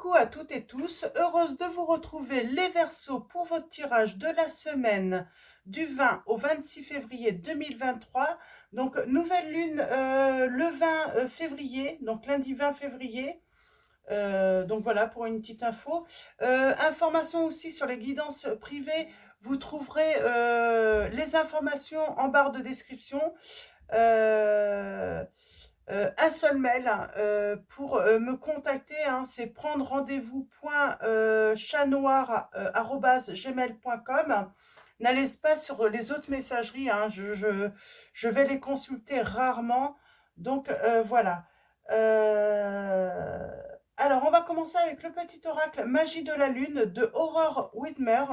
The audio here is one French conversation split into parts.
Coucou à toutes et tous, heureuse de vous retrouver les Verseaux pour votre tirage de la semaine du 20 au 26 février 2023. Donc nouvelle lune le 20 février, donc lundi 20 février. Donc voilà pour une petite info. Information aussi sur les guidances privées, vous trouverez les informations en barre de description. Un seul mail pour me contacter, hein, c'est prendre rendez-vous.chatnoir@gmail.com. N'allez pas sur les autres messageries, hein, je vais les consulter rarement. Donc voilà. Euh, alors, on va commencer avec le petit oracle Magie de la Lune de Aurore Whitmer.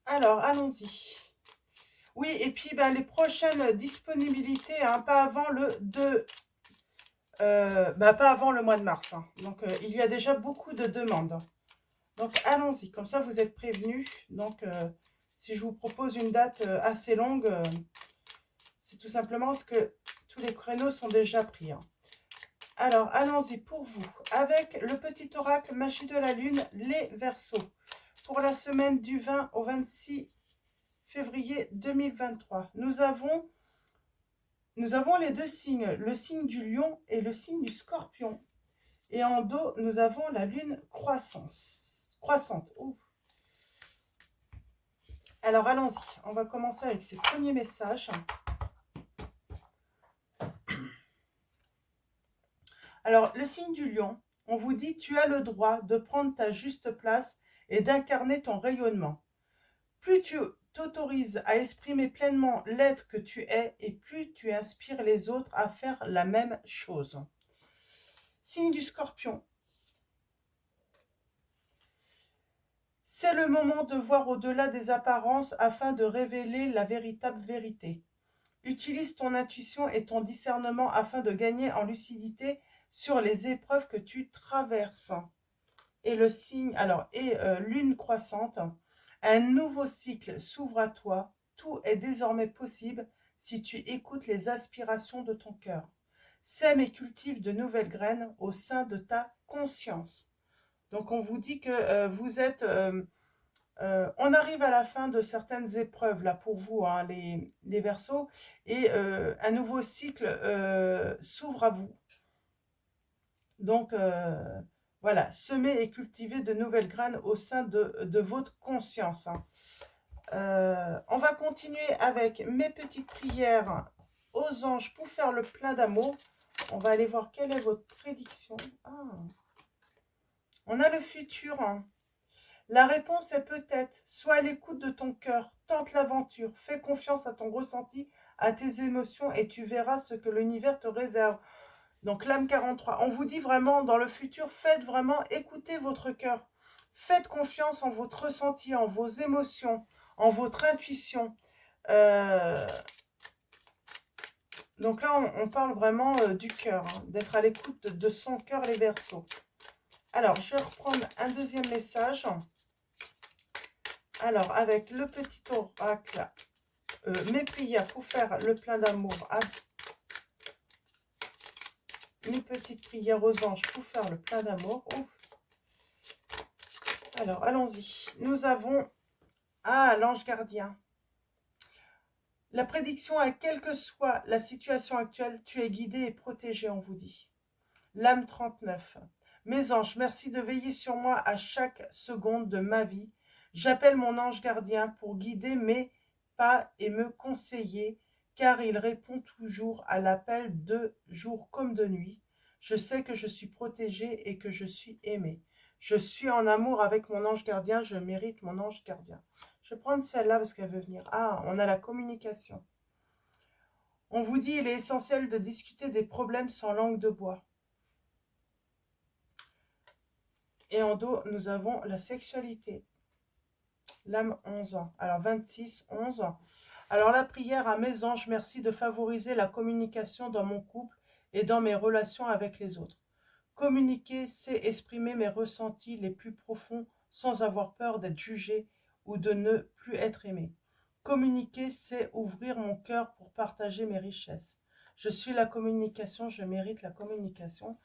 Alors, allons-y. Oui, et puis ben, les prochaines disponibilités, hein, pas avant le 2, pas avant le mois de mars, hein. Donc, il y a déjà beaucoup de demandes. Donc, allons-y, comme ça vous êtes prévenus. Donc, si je vous propose une date assez longue, c'est tout simplement parce que tous les créneaux sont déjà pris, hein. Alors, allons-y pour vous, avec le petit oracle Magie de la Lune, les Verseaux, pour la semaine du 20 au 26 février 2023. Nous avons les deux signes, le signe du lion et le signe du scorpion. Et en dos, nous avons la lune croissante. Ouf. Alors, allons-y. On va commencer avec ces premiers messages. Alors, le signe du lion, on vous dit, tu as le droit de prendre ta juste place et d'incarner ton rayonnement. Plus tu t'autorises à exprimer pleinement l'être que tu es et plus tu inspires les autres à faire la même chose. Signe du scorpion. C'est le moment de voir au-delà des apparences afin de révéler la véritable vérité. Utilise ton intuition et ton discernement afin de gagner en lucidité sur les épreuves que tu traverses. Et le signe, lune croissante, un nouveau cycle s'ouvre à toi. Tout est désormais possible si tu écoutes les aspirations de ton cœur. Sème et cultive de nouvelles graines au sein de ta conscience. Donc on vous dit que vous êtes... on arrive à la fin de certaines épreuves là pour vous, hein, les Verseaux, et un nouveau cycle s'ouvre à vous. Donc voilà, semer et cultiver de nouvelles graines au sein de votre conscience, hein. On va continuer avec mes petites prières aux anges pour faire le plein d'amour. On va aller voir quelle est votre prédiction. Ah. On a le futur, hein. La réponse est peut-être, sois à l'écoute de ton cœur, tente l'aventure, fais confiance à ton ressenti, à tes émotions et tu verras ce que l'univers te réserve. Donc l'âme 43, on vous dit vraiment dans le futur, faites vraiment écouter votre cœur. Faites confiance en votre ressenti, en vos émotions, en votre intuition. Donc là, on parle vraiment du cœur, hein, d'être à l'écoute de son cœur, les Verseaux. Alors, je vais reprendre un deuxième message. Alors, avec le petit oracle, mes prières pour faire le plein d'amour, mes petites prières aux anges pour faire le plein d'amour. Alors, allons-y. Nous avons, l'ange gardien. La prédiction est, quelle que soit la situation actuelle, tu es guidé et protégé, on vous dit. L'âme 39. Mes anges, merci de veiller sur moi à chaque seconde de ma vie. J'appelle mon ange gardien pour guider mes pas et me conseiller, car il répond toujours à l'appel de jour comme de nuit. Je sais que je suis protégée et que je suis aimée. Je suis en amour avec mon ange gardien, je mérite mon ange gardien. Je vais prendre celle-là parce qu'elle veut venir. Ah, on a la communication. On vous dit, il est essentiel de discuter des problèmes sans langue de bois. Et en dos, nous avons la sexualité. L'âme 11 ans. Alors 26, 11. Alors la prière à mes anges, merci de favoriser la communication dans mon couple et dans mes relations avec les autres. Communiquer, c'est exprimer mes ressentis les plus profonds sans avoir peur d'être jugé ou de ne plus être aimé. Communiquer, c'est ouvrir mon cœur pour partager mes richesses. Je suis la communication, je mérite la communication.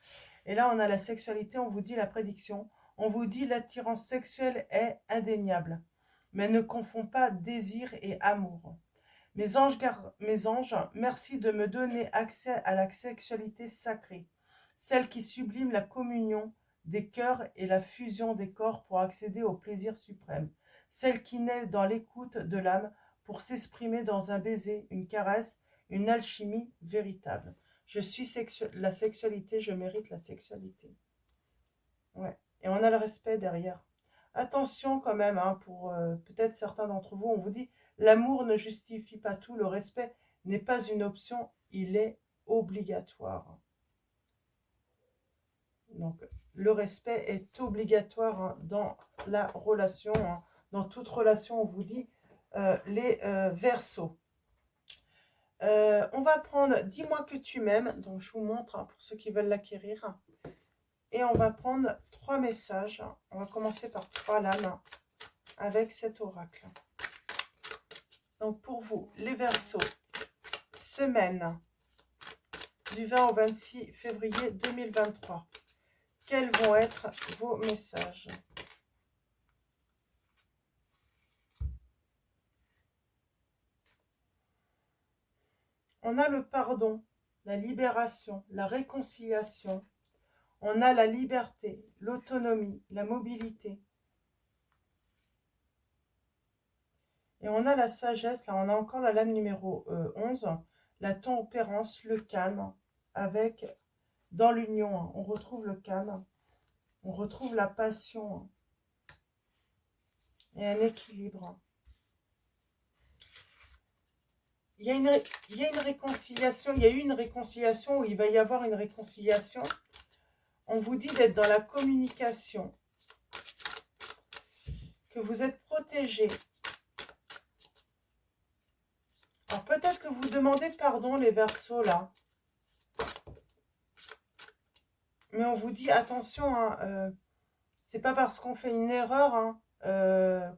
Et là, on a la sexualité, on vous dit la prédiction. On vous dit l'attirance sexuelle est indéniable. Mais ne confond pas désir et amour. Mes anges, merci de me donner accès à la sexualité sacrée, celle qui sublime la communion des cœurs et la fusion des corps pour accéder au plaisir suprême, celle qui naît dans l'écoute de l'âme pour s'exprimer dans un baiser, une caresse, une alchimie véritable. Je suis la sexualité, je mérite la sexualité. Ouais. Et on a le respect derrière. Attention quand même, hein, pour peut-être certains d'entre vous, on vous dit, l'amour ne justifie pas tout, le respect n'est pas une option, il est obligatoire. Donc, le respect est obligatoire, hein, dans la relation, hein. Dans toute relation, on vous dit, les Verseaux. On va prendre « Dis-moi que tu m'aimes », donc je vous montre, hein, pour ceux qui veulent l'acquérir. Et on va prendre 3 messages. On va commencer par 3 lames avec cet oracle. Donc pour vous, les Verseaux, semaine du 20 au 26 février 2023. Quels vont être vos messages? On a le pardon, la libération, la réconciliation. On a la liberté, l'autonomie, la mobilité. Et on a la sagesse, là on a encore la lame numéro 11, la tempérance, le calme, avec, dans l'union, on retrouve le calme, on retrouve la passion et un équilibre. Il y a une réconciliation, il y a eu une réconciliation, ou il va y avoir une réconciliation. On vous dit d'être dans la communication, que vous êtes protégé. Alors peut-être que vous demandez pardon, les Verseaux, là. Mais on vous dit, attention, hein, c'est pas parce qu'on fait une erreur, hein,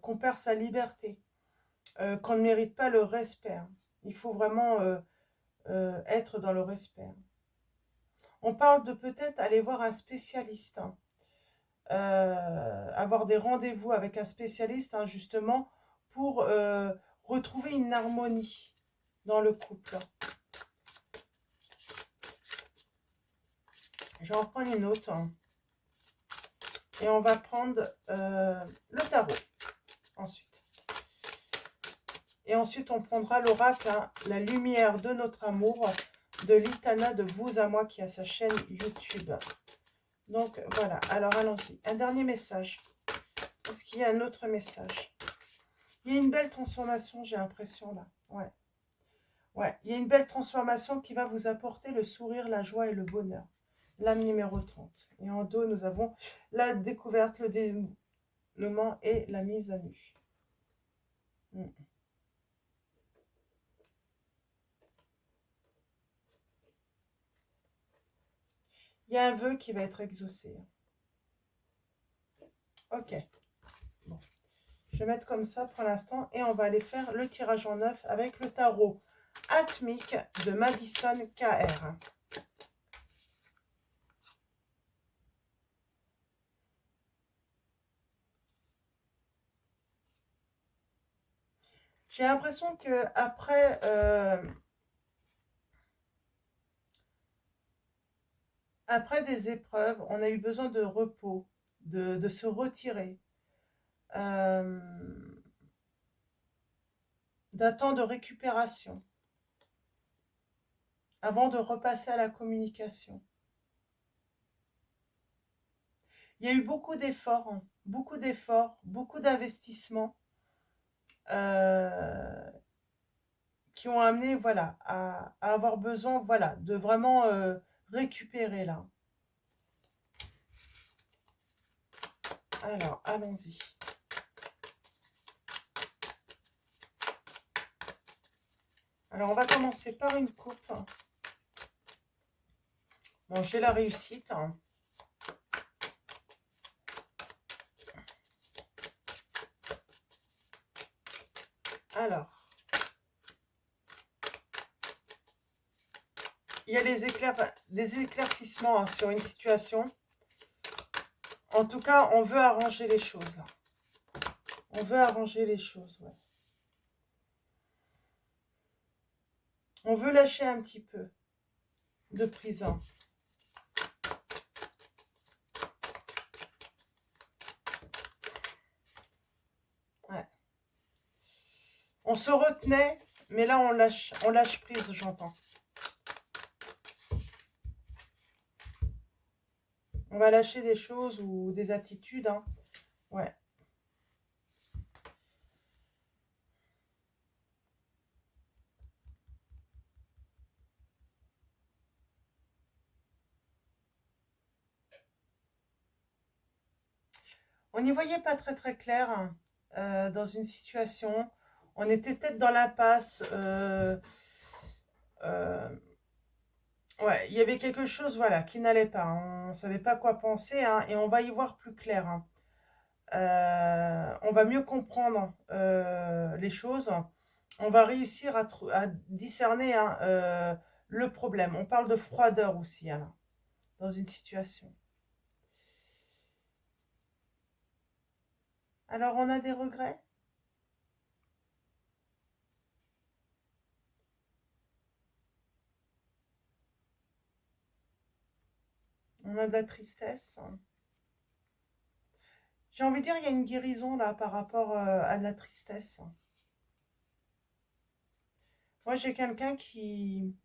qu'on perd sa liberté, qu'on ne mérite pas le respect, hein. Il faut vraiment être dans le respect. On parle de peut-être aller voir un spécialiste, hein, avoir des rendez-vous avec un spécialiste, hein, justement, pour retrouver une harmonie dans le couple. Je vais en prendre une autre, hein. Et on va prendre le tarot ensuite. Et ensuite, on prendra l'oracle, hein, la lumière de notre amour, de Litana de Vous à moi, qui a sa chaîne YouTube. Donc, voilà. Alors, allons-y. Un dernier message. Est-ce qu'il y a un autre message? Il y a une belle transformation, j'ai l'impression, là. Ouais. Ouais, il y a une belle transformation qui va vous apporter le sourire, la joie et le bonheur. Lame numéro 30. Et en dos, nous avons la découverte, le dénouement et la mise à nu. Il y a un vœu qui va être exaucé. Ok. Bon. Je vais mettre comme ça pour l'instant et on va aller faire le tirage en neuf avec le tarot Atmique de Madison KR. J'ai l'impression que après des épreuves, on a eu besoin de repos, de se retirer, d'un temps de récupération, avant de repasser à la communication. Il y a eu beaucoup d'efforts, hein, beaucoup d'investissements, qui ont amené, voilà, à avoir besoin, voilà, de vraiment récupérer là. Alors, allons-y. Alors, on va commencer par une coupe. Bon, j'ai la réussite, hein. Alors, Il y a des éclaircissements hein, sur une situation. En tout cas, on veut arranger les choses là. On veut arranger les choses, ouais. On veut lâcher un petit peu de prison. Ouais. On se retenait, mais là on lâche prise, j'entends. On va lâcher des choses ou des attitudes, hein. Ouais. On n'y voyait pas très très clair hein, dans une situation. On était peut-être dans l'impasse. Ouais, il y avait quelque chose voilà, qui n'allait pas. On ne savait pas quoi penser hein, et on va y voir plus clair. Hein. On va mieux comprendre les choses. On va réussir à discerner hein, le problème. On parle de froideur aussi hein, dans une situation. Alors, on a des regrets? On a de la tristesse? J'ai envie de dire, il y a une guérison là par rapport à de la tristesse. Moi, j'ai quelqu'un qui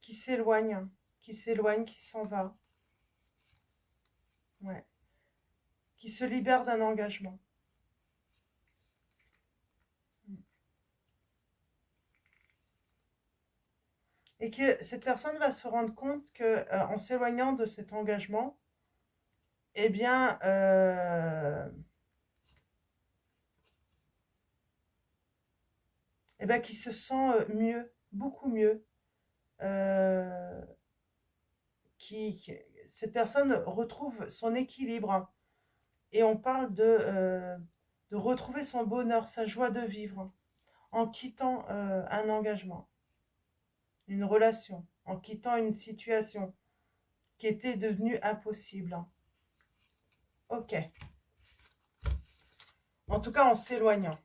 s'éloigne, qui s'en va. Ouais. Qui se libère d'un engagement. Et que cette personne va se rendre compte que en s'éloignant de cet engagement, eh bien, qu'il se sent mieux, beaucoup mieux. Euh, cette personne retrouve son équilibre. Et on parle de retrouver son bonheur, sa joie de vivre, en quittant un engagement, une relation, en quittant une situation qui était devenue impossible. Ok. En tout cas, en s'éloignant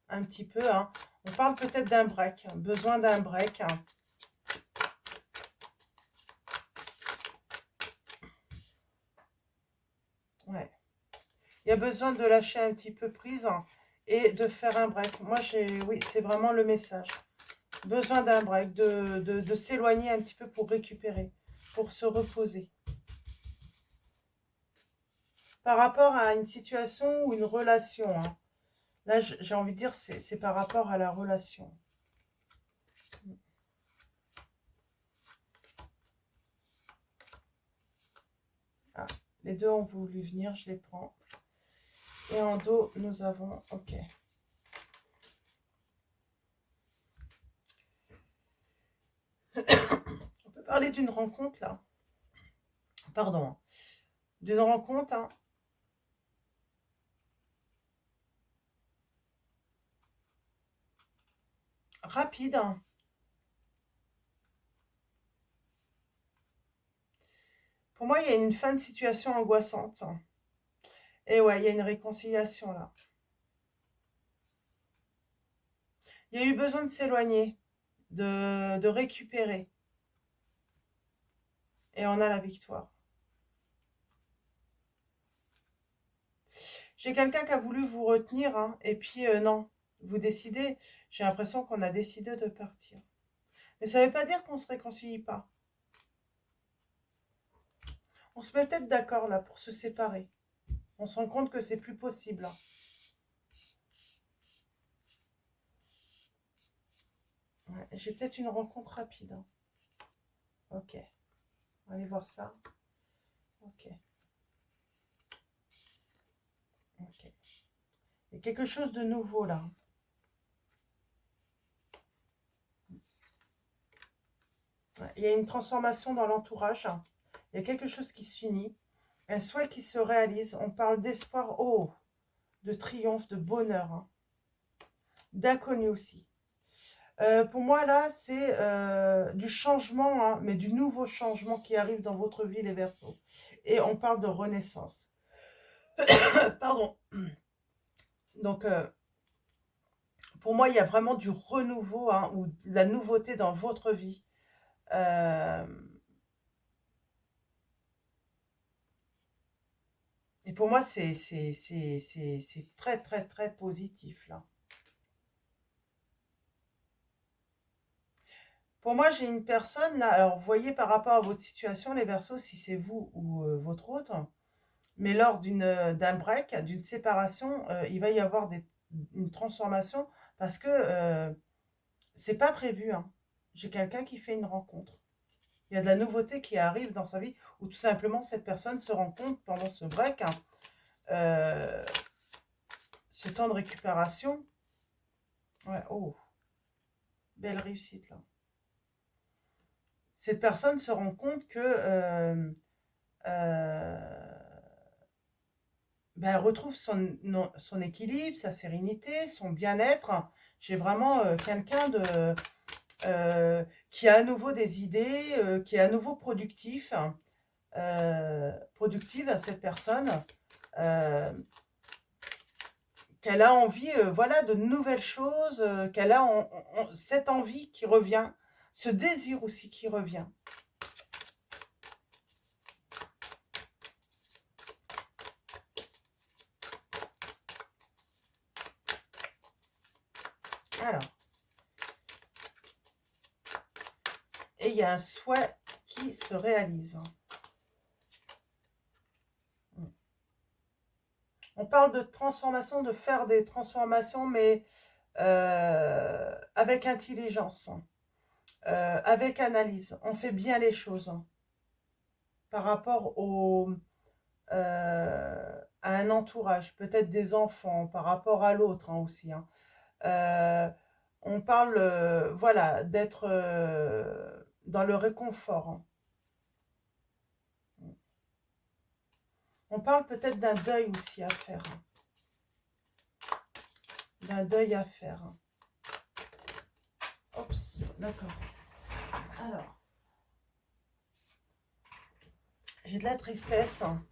un petit peu. Hein. On parle peut-être d'un break, besoin d'un break. Hein. Ouais. Il y a besoin de lâcher un petit peu prise hein, et de faire un break. Moi, oui, c'est vraiment le message. Besoin d'un break, de s'éloigner un petit peu pour récupérer, pour se reposer. Par rapport à une situation ou une relation, hein. Là, j'ai envie de dire, c'est par rapport à la relation. Ah, les deux ont voulu venir, je les prends. Et en dos, nous avons... Ok. On peut parler d'une rencontre, là. Pardon. Hein. D'une rencontre, hein. Rapide. Hein. Pour moi, il y a une fin de situation angoissante. Et ouais, il y a une réconciliation, là. Il y a eu besoin de s'éloigner, de récupérer. Et on a la victoire. J'ai quelqu'un qui a voulu vous retenir, hein, et puis non, vous décidez. J'ai l'impression qu'on a décidé de partir. Mais ça ne veut pas dire qu'on ne se réconcilie pas. On se met peut-être d'accord là pour se séparer. On se rend compte que c'est plus possible. Hein. Ouais, j'ai peut-être une rencontre rapide. Hein. Ok. On va aller voir ça. Ok. Ok. Il y a quelque chose de nouveau là. Ouais, il y a une transformation dans l'entourage. Il y a quelque chose qui se finit. Un souhait qui se réalise. On parle d'espoir, de triomphe, de bonheur. Hein. D'inconnu aussi. Pour moi, là, c'est du changement, hein, mais du nouveau changement qui arrive dans votre vie, les Verseaux. Et on parle de renaissance. Pardon. Donc, pour moi, il y a vraiment du renouveau, hein, ou de la nouveauté dans votre vie. Euh, et pour moi, c'est très, très, très positif, là. Pour moi, j'ai une personne, là, alors vous voyez par rapport à votre situation, les Verseaux, si c'est vous ou votre autre, mais lors d'un break, d'une séparation, il va y avoir une transformation parce que c'est pas prévu, hein. J'ai quelqu'un qui fait une rencontre. Il y a de la nouveauté qui arrive dans sa vie ou tout simplement cette personne se rend compte pendant ce break, hein, euh, ce temps de récupération. Ouais, oh, belle réussite là. Cette personne se rend compte que euh, ben, elle retrouve son équilibre, sa sérénité, son bien-être. J'ai vraiment quelqu'un qui a à nouveau des idées, qui est à nouveau productif, productive à cette personne, euh, qu'elle a envie, voilà, de nouvelles choses, qu'elle a cette envie qui revient, ce désir aussi qui revient. Alors, et il y a un souhait qui se réalise. On parle de transformation, de faire des transformations, mais avec intelligence, avec analyse. On fait bien les choses, hein, par rapport à un entourage, peut-être des enfants, par rapport à l'autre, hein, aussi, hein. Euh, on parle, voilà, d'être dans le réconfort, hein. On parle peut-être d'un deuil aussi à faire, hein. D'un deuil à faire, hein. Oups, d'accord. Alors, j'ai de la tristesse, hein.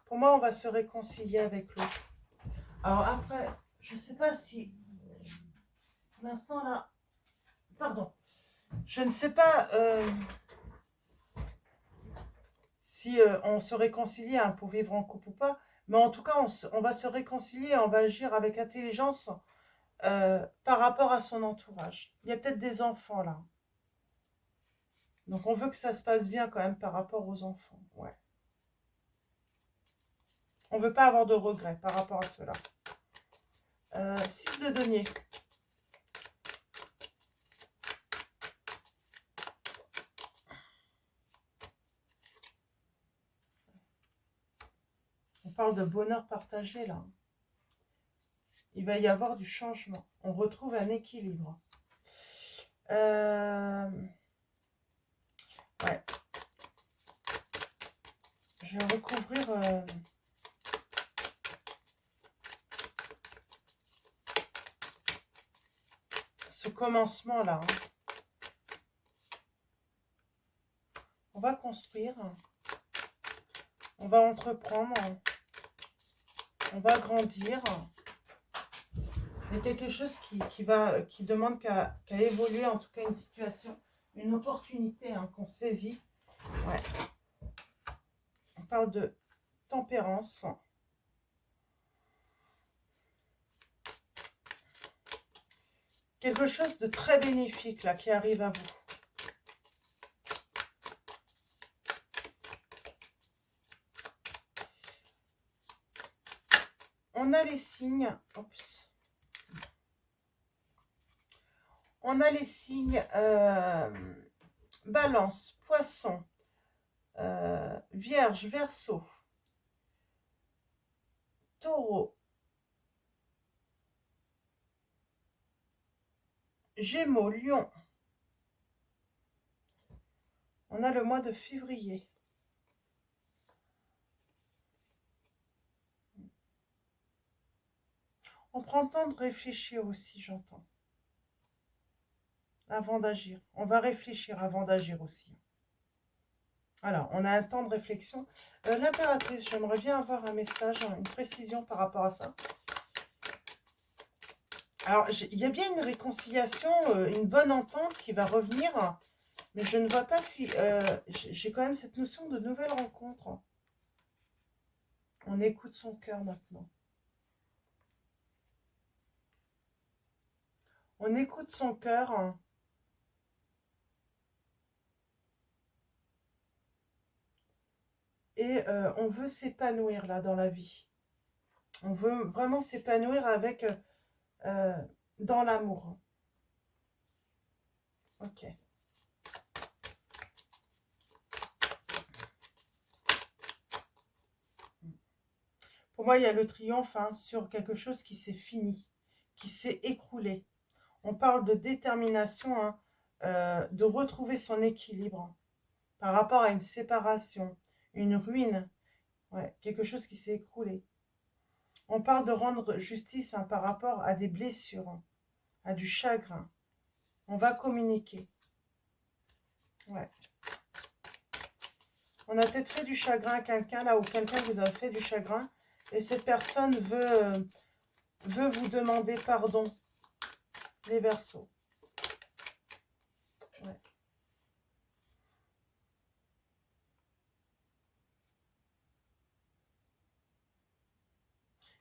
Pour moi, on va se réconcilier avec l'autre. Alors après, je ne sais pas si, pour l'instant là, pardon, je ne sais pas si on se réconcilie, hein, pour vivre en couple ou pas, mais en tout cas, on va se réconcilier, on va agir avec intelligence par rapport à son entourage. Il y a peut-être des enfants là. Donc on veut que ça se passe bien quand même par rapport aux enfants. Ouais. On ne veut pas avoir de regrets par rapport à cela. 6 de denier. On parle de bonheur partagé là. Il va y avoir du changement. On retrouve un équilibre. Ouais. Je vais recouvrir ce commencement-là, hein. On va construire, on va entreprendre, on va grandir. Il y a quelque chose qui demande qu'à évoluer, en tout cas une situation, une opportunité, hein, qu'on saisit. Ouais. On parle de tempérance. Quelque chose de très bénéfique là qui arrive à vous. On a les signes. Oups. On a les signes Balance, Poisson, Vierge, Verseau, Taureau, Gémeaux, Lion, On a le mois de février. On prend le temps de réfléchir aussi, j'entends. Avant d'agir. On va réfléchir avant d'agir aussi. Alors, on a un temps de réflexion. L'impératrice, j'aimerais bien avoir un message, une précision par rapport à ça. Alors, il y a bien une réconciliation, une bonne entente qui va revenir, mais je ne vois pas si... j'ai quand même cette notion de nouvelle rencontre. On écoute son cœur maintenant. On écoute son cœur. Et on veut s'épanouir là dans la vie. On veut vraiment s'épanouir avec dans l'amour. Ok. Pour moi, il y a le triomphe sur quelque chose qui s'est fini, qui s'est écroulé. On parle de détermination, de retrouver son équilibre par rapport à une séparation, une ruine, ouais, quelque chose qui s'est écroulé. On parle de rendre justice par rapport à des blessures, à du chagrin. On va communiquer. Ouais. On a peut-être fait du chagrin à quelqu'un là, ou quelqu'un vous a fait du chagrin, et cette personne veut vous demander pardon, les Verseaux. Ouais.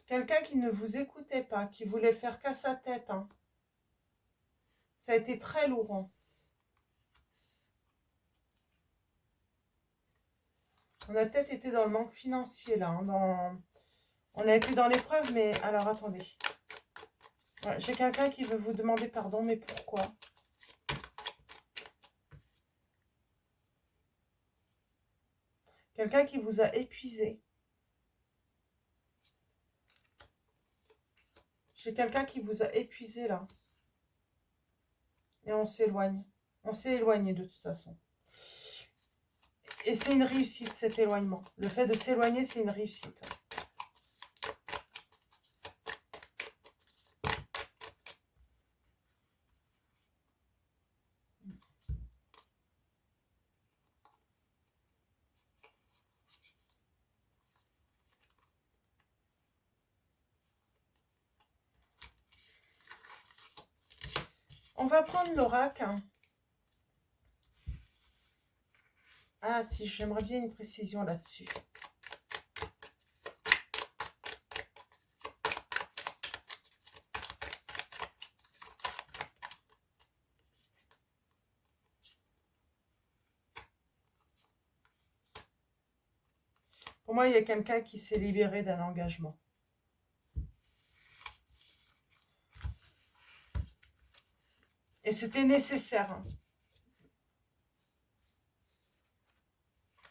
Quelqu'un qui ne vous écoutait pas, qui voulait faire qu'à sa tête. Ça a été très lourd. On a peut-être été dans le manque financier là. On a été dans l'épreuve, mais alors attendez. Ouais, j'ai quelqu'un qui veut vous demander pardon, mais pourquoi? Quelqu'un qui vous a épuisé. J'ai quelqu'un qui vous a épuisé là. Et on s'éloigne. On s'est éloigné de toute façon. Et c'est une réussite cet éloignement. Le fait de s'éloigner, c'est une réussite. On va prendre l'oracle. Ah si, j'aimerais bien une précision là-dessus. Pour moi, il y a quelqu'un qui s'est libéré d'un engagement. Et c'était nécessaire.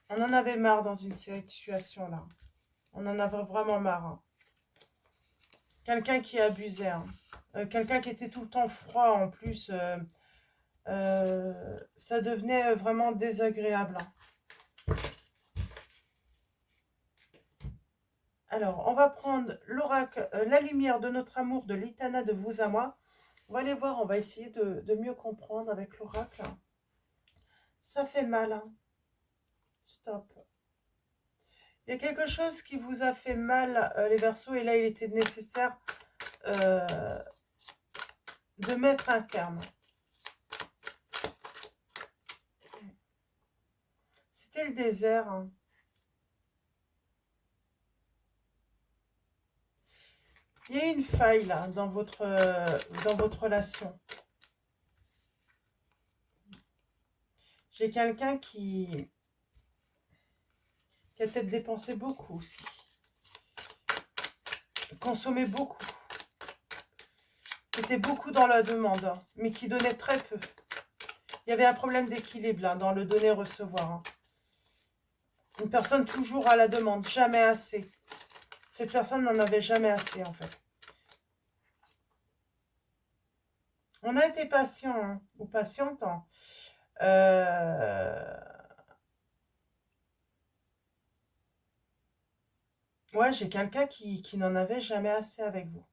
On en avait marre dans une situation-là. On en avait vraiment marre. Quelqu'un qui abusait. Quelqu'un qui était tout le temps froid en plus. Ça devenait vraiment désagréable. Alors, on va prendre l'oracle, la lumière de notre amour de l'Itana de vous à moi. On va aller voir, on va essayer de mieux comprendre avec l'oracle. Ça fait mal. Stop. Il y a quelque chose qui vous a fait mal, les Verseaux, et là, il était nécessaire de mettre un terme. C'était le désert. Il y a une faille là dans votre relation. J'ai quelqu'un qui a peut-être dépensé beaucoup aussi. Consommé beaucoup. Qui était beaucoup dans la demande, mais qui donnait très peu. Il y avait un problème d'équilibre là, dans le donner-recevoir. Une personne toujours à la demande, jamais assez. Cette personne n'en avait jamais assez en fait. On a été patient ou patiente. Ouais, j'ai quelqu'un qui n'en avait jamais assez avec vous.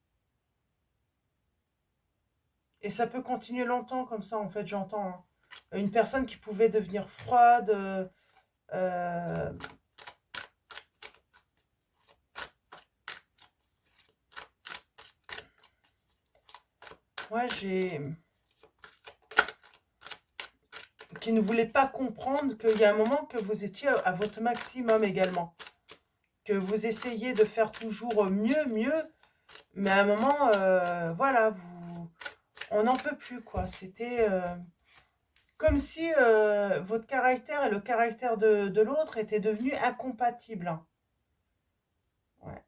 Et ça peut continuer longtemps comme ça, en fait, j'entends, hein. Une personne qui pouvait devenir froide. Euh, ouais, qui ne voulait pas comprendre qu'il y a un moment que vous étiez à votre maximum également. Que vous essayez de faire toujours mieux, mieux. Mais à un moment, voilà, on n'en peut plus, quoi. C'était comme si votre caractère et le caractère de l'autre étaient devenus incompatibles, hein. Ouais.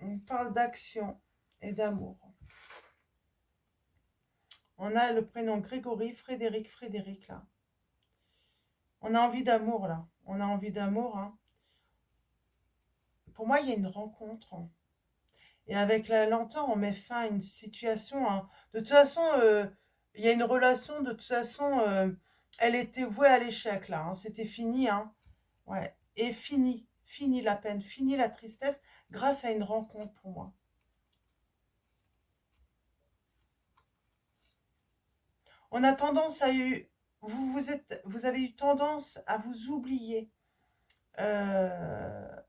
On parle d'action et d'amour. On a le prénom Grégory, Frédéric, Frédéric, là. On a envie d'amour, là. On a envie d'amour, hein. Pour moi, il y a une rencontre, hein. Et avec la lenteur, on met fin à une situation, hein. De toute façon, il y a une relation, de toute façon, elle était vouée à l'échec, là, hein. C'était fini, hein. Ouais. Et fini. Fini la peine, fini la tristesse, grâce à une rencontre pour moi. On a tendance à eu, vous avez eu tendance à vous oublier, euh,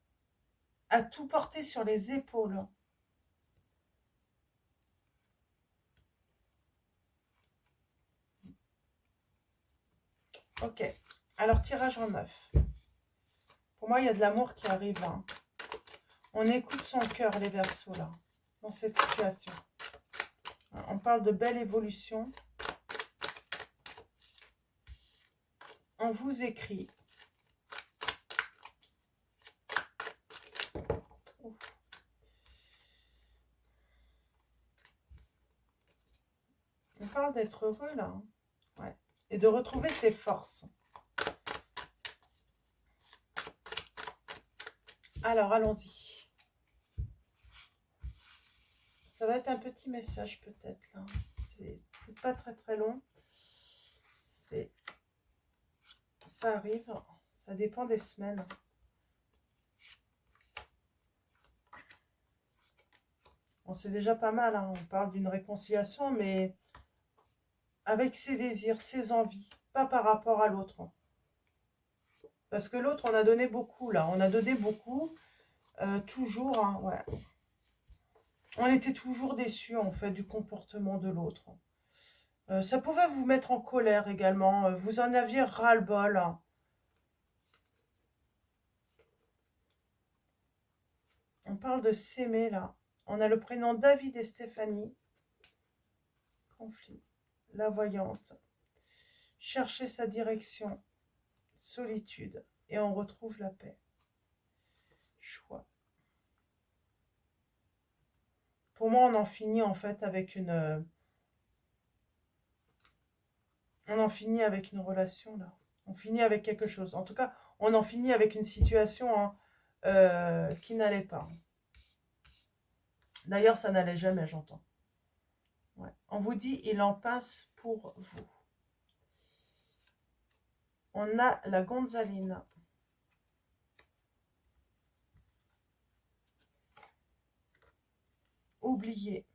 à tout porter sur les épaules. Ok. Alors, tirage en neuf. Pour moi, il y a de l'amour qui arrive, hein. On écoute son cœur, les Verseaux, là, dans cette situation. On parle de belle évolution. On vous écrit. On parle d'être heureux, là, hein. Ouais. Et de retrouver ses forces. Alors, allons-y. Ça va être un petit message, peut-être, là. C'est peut-être pas très, très long. Ça arrive. Ça dépend des semaines. Bon, c'est déjà pas mal, hein. On parle d'une réconciliation, mais avec ses désirs, ses envies, pas par rapport à l'autre. Parce que l'autre, on a donné beaucoup, là. On a donné beaucoup, toujours, hein, ouais. On était toujours déçus, en fait, du comportement de l'autre. Ça pouvait vous mettre en colère également. Vous en aviez ras-le-bol, hein. On parle de s'aimer, là. On a le prénom David et Stéphanie. Conflit. La voyante. Chercher sa direction. Solitude. Et on retrouve la paix. Choix. Pour moi, on en finit en fait avec une... on en finit avec une relation, là. On finit avec quelque chose. En tout cas, on en finit avec une situation, hein, qui n'allait pas. D'ailleurs, ça n'allait jamais, j'entends. Ouais. On vous dit, il en passe pour vous. On a la Gonzaline. Oublier.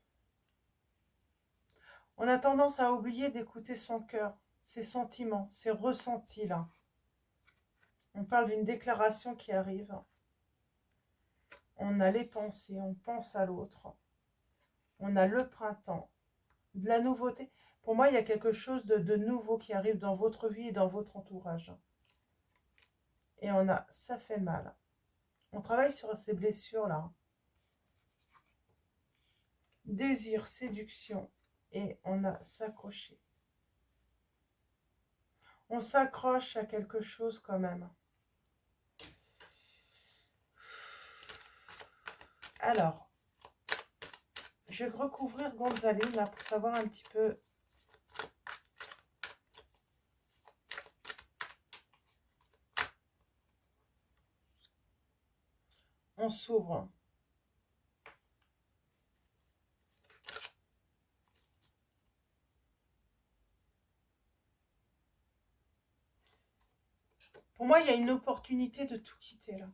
On a tendance à oublier d'écouter son cœur, ses sentiments, ses ressentis, là. On parle d'une déclaration qui arrive. On a les pensées, on pense à l'autre. On a le printemps, de la nouveauté. Pour moi, il y a quelque chose de nouveau qui arrive dans votre vie et dans votre entourage. Et on a ça fait mal. On travaille sur ces blessures-là. Désir, séduction. Et on a s'accrocher. On s'accroche à quelque chose quand même. Alors, je vais recouvrir Gonzaline là pour savoir un petit peu. On s'ouvre. Pour moi, il y a une opportunité de tout quitter là.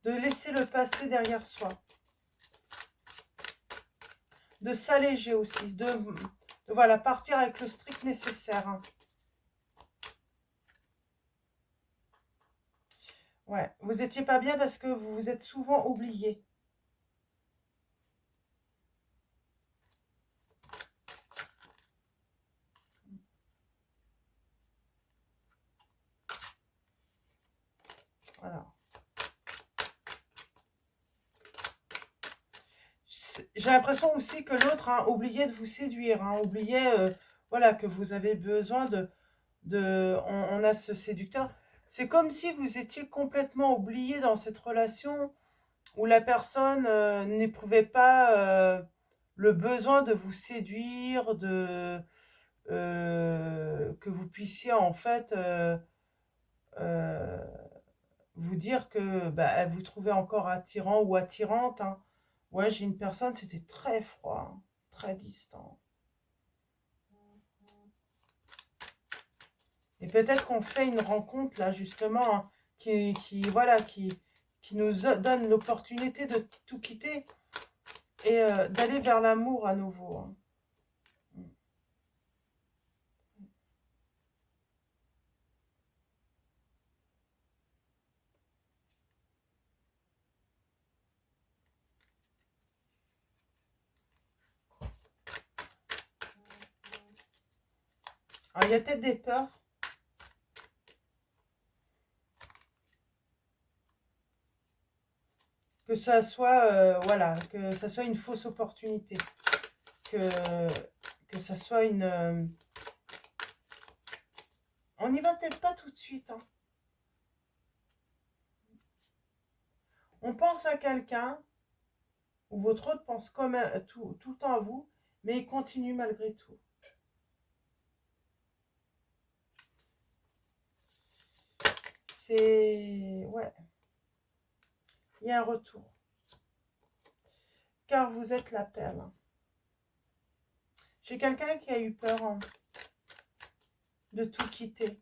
de laisser le passé derrière soi, de s'alléger aussi, de voilà, partir avec le strict nécessaire. Hein. Ouais, vous étiez pas bien parce que vous vous êtes souvent oublié. Voilà. J'ai l'impression aussi que l'autre a oublié de vous séduire, hein, oubliait voilà, que vous avez besoin on a ce séducteur. C'est comme si vous étiez complètement oublié dans cette relation où la personne n'éprouvait pas le besoin de vous séduire, que vous puissiez en fait euh, vous dire que bah, elle vous trouvait encore attirant ou attirante. Hein. Ouais, j'ai une personne, c'était très froid, hein, très distant. Et peut-être qu'on fait une rencontre là justement hein, voilà, qui nous donne l'opportunité de tout quitter et d'aller vers l'amour à nouveau. Hein. Alors, il y a peut-être des peurs. Que ça soit, voilà, que ça soit une fausse opportunité. Que, que ça soit une... On n'y va peut-être pas tout de suite. Hein. On pense à quelqu'un, ou votre autre pense comme tout le temps à vous, mais il continue malgré tout. C'est... Ouais, il y a un retour. Car vous êtes la perle. Hein. J'ai quelqu'un qui a eu peur hein, de tout quitter.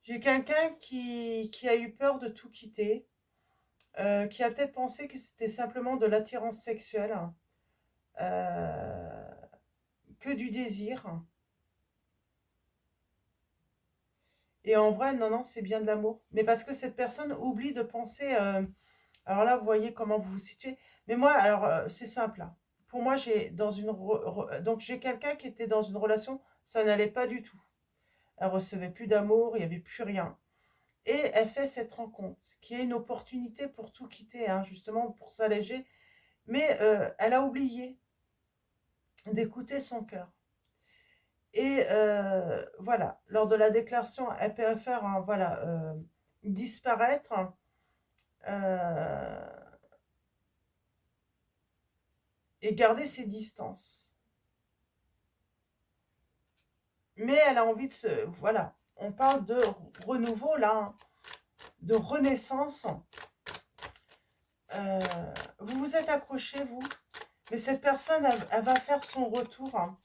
J'ai quelqu'un qui a eu peur de tout quitter, qui a peut-être pensé que c'était simplement de l'attirance sexuelle, hein, que du désir. Et en vrai, non, non, c'est bien de l'amour. Mais parce que cette personne oublie de penser... alors là, vous voyez comment vous vous situez. Mais moi, alors, c'est simple. Là. Pour moi, donc j'ai quelqu'un qui était dans une relation, ça n'allait pas du tout. Elle recevait plus d'amour, il n'y avait plus rien. Et elle fait cette rencontre, qui est une opportunité pour tout quitter, hein, justement, pour s'alléger. Mais elle a oublié d'écouter son cœur. Et voilà, lors de la déclaration, elle préfère voilà, disparaître euh, et garder ses distances. Mais elle a envie de se... Voilà, on parle de renouveau là, hein, de renaissance. Euh, vous vous êtes accroché, vous, mais cette personne, elle va faire son retour. Hein,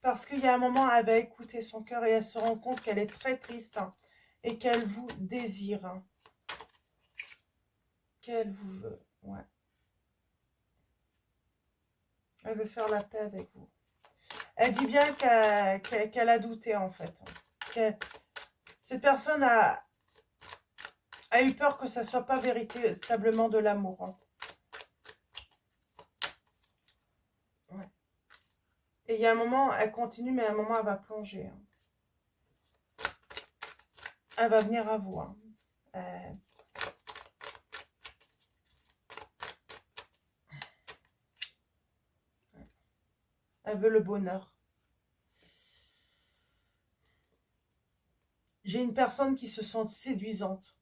parce qu'il y a un moment, elle va écouter son cœur et elle se rend compte qu'elle est très triste hein, et qu'elle vous désire. Hein, qu'elle vous veut. Ouais. Elle veut faire la paix avec vous. Elle dit bien qu'elle a douté, en fait. Cette personne a eu peur que ça ne soit pas véritablement de l'amour. Hein. Ouais. Et il y a un moment, elle continue, mais à un moment, elle va plonger. Hein. Elle va venir à vous. Hein. Elle veut le bonheur. J'ai une personne qui se sent séduisante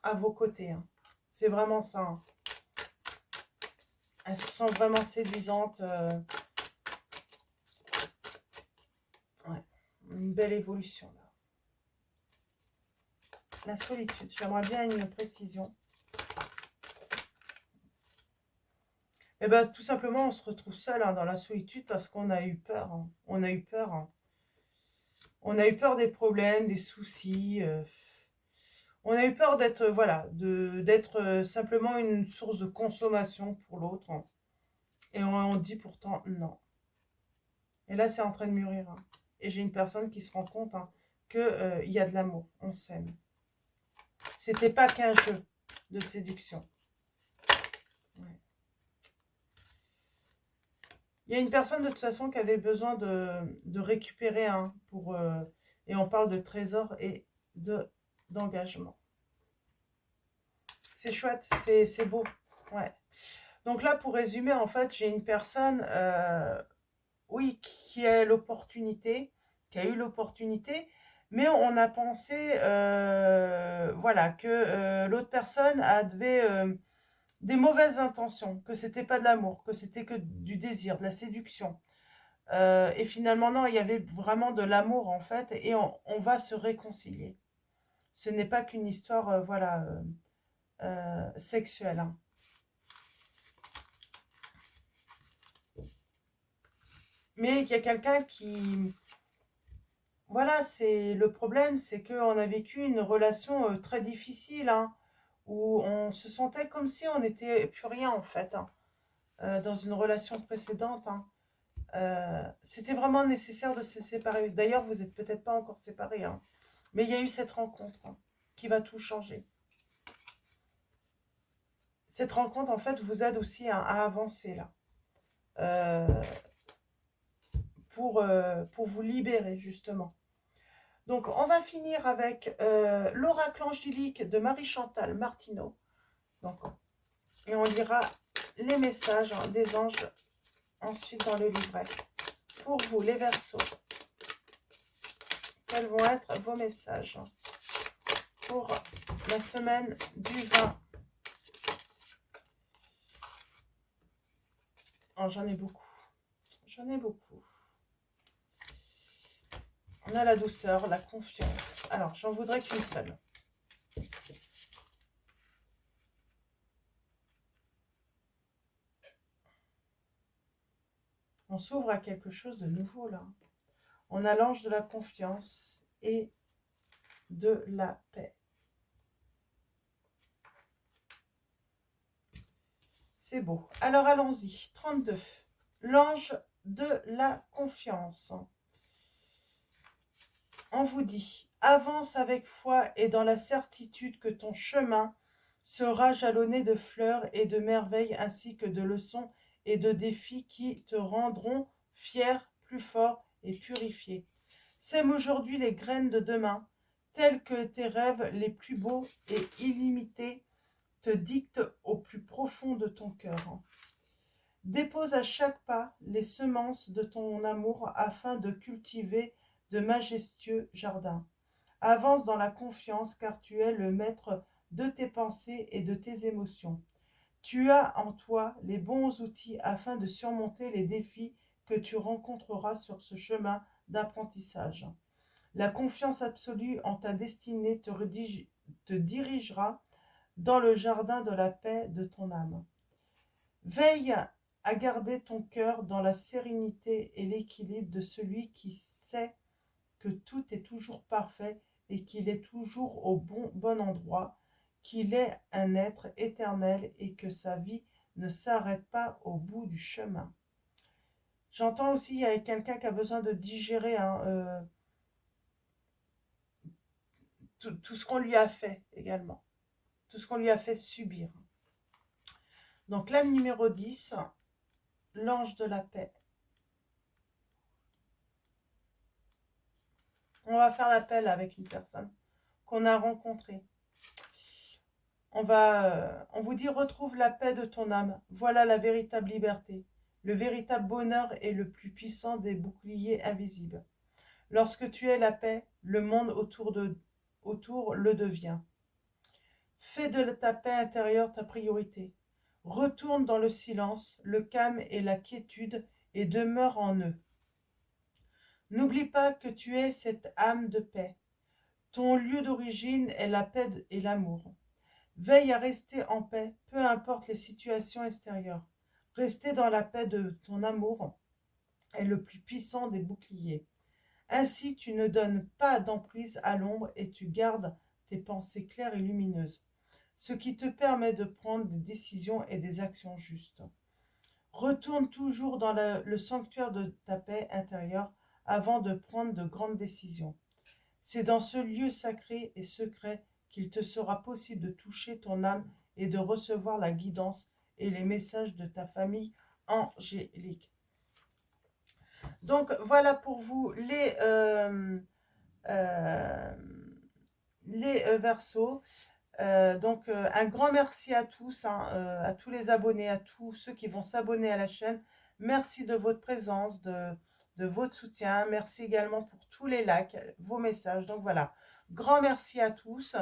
à vos côtés. Hein. C'est vraiment ça. Hein. Elle se sent vraiment séduisante. Ouais. Une belle évolution là. La solitude. J'aimerais bien une précision. Et bien, tout simplement, on se retrouve seul hein, dans la solitude parce qu'on a eu peur. Hein. On a eu peur. Hein. On a eu peur des problèmes, des soucis. On a eu peur d'être, voilà, d'être simplement une source de consommation pour l'autre. Et on dit pourtant non. Et là, c'est en train de mûrir. Hein. Et j'ai une personne qui se rend compte qu'il y a de l'amour. On s'aime. C'était pas qu'un jeu de séduction. Ouais. Il y a une personne de toute façon qui avait besoin de récupérer un pour et on parle de trésor et d'engagement. C'est chouette, c'est beau. Ouais. Donc là, pour résumer, en fait, j'ai une personne, oui, qui a l'opportunité, qui a eu l'opportunité, mais on a pensé, voilà, que l'autre personne avait des mauvaises intentions, que c'était pas de l'amour, que c'était que du désir, de la séduction. Et finalement, non, il y avait vraiment de l'amour, en fait, et on va se réconcilier. Ce n'est pas qu'une histoire, voilà, sexuelle. Hein. Mais il y a quelqu'un qui... Voilà, c'est le problème, c'est qu'on a vécu une relation très difficile, hein, où on se sentait comme si on n'était plus rien, en fait, hein, dans une relation précédente. Hein. C'était vraiment nécessaire de se séparer. D'ailleurs, vous n'êtes peut-être pas encore séparés, hein, mais il y a eu cette rencontre hein, qui va tout changer. Cette rencontre, en fait, vous aide aussi à avancer, là, euh, pour vous libérer, justement. Donc, on va finir avec l'oracle angélique de Marie-Chantal Martineau. Donc, et on lira les messages hein, des anges ensuite dans le livret. Pour vous, les Verseaux, quels vont être vos messages pour la semaine du 20? Oh, j'en ai beaucoup. J'en ai beaucoup. On a la douceur, la confiance. Alors, j'en voudrais qu'une seule. On s'ouvre à quelque chose de nouveau, là. On a l'ange de la confiance et de la paix. C'est beau. Alors, allons-y. 32. L'ange de la confiance. On vous dit, avance avec foi et dans la certitude que ton chemin sera jalonné de fleurs et de merveilles ainsi que de leçons et de défis qui te rendront fier, plus fort et purifié. Sème aujourd'hui les graines de demain, tels que tes rêves les plus beaux et illimités te dictent au plus profond de ton cœur. Dépose à chaque pas les semences de ton amour afin de cultiver de majestueux jardins. Avance dans la confiance car tu es le maître de tes pensées et de tes émotions. Tu as en toi les bons outils afin de surmonter les défis que tu rencontreras sur ce chemin d'apprentissage. La confiance absolue en ta destinée te dirigera dans le jardin de la paix de ton âme. Veille à garder ton cœur dans la sérénité et l'équilibre de celui qui sait que tout est toujours parfait et qu'il est toujours au bon endroit, qu'il est un être éternel et que sa vie ne s'arrête pas au bout du chemin. J'entends aussi, il y a quelqu'un qui a besoin de digérer hein, tout ce qu'on lui a fait également, tout ce qu'on lui a fait subir. Donc l'âme numéro 10, l'ange de la paix. On va faire l'appel avec une personne qu'on a rencontrée. On vous dit, retrouve la paix de ton âme. Voilà la véritable liberté. Le véritable bonheur est le plus puissant des boucliers invisibles. Lorsque tu es la paix, le monde autour le devient. Fais de ta paix intérieure ta priorité. Retourne dans le silence, le calme et la quiétude et demeure en eux. N'oublie pas que tu es cette âme de paix. Ton lieu d'origine est la paix et l'amour. Veille à rester en paix, peu importe les situations extérieures. Rester dans la paix de ton amour est le plus puissant des boucliers. Ainsi, tu ne donnes pas d'emprise à l'ombre et tu gardes tes pensées claires et lumineuses, ce qui te permet de prendre des décisions et des actions justes. Retourne toujours dans le sanctuaire de ta paix intérieure avant de prendre de grandes décisions. C'est dans ce lieu sacré et secret qu'il te sera possible de toucher ton âme et de recevoir la guidance et les messages de ta famille angélique. Donc voilà pour vous euh, les Verseaux. Un grand merci à tous, hein, à tous les abonnés, à tous ceux qui vont s'abonner à la chaîne. Merci de votre présence, de votre soutien. Merci également pour tous les likes, vos messages. Donc voilà, grand merci à tous.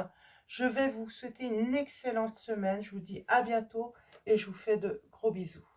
Je vais vous souhaiter une excellente semaine. Je vous dis à bientôt et je vous fais de gros bisous.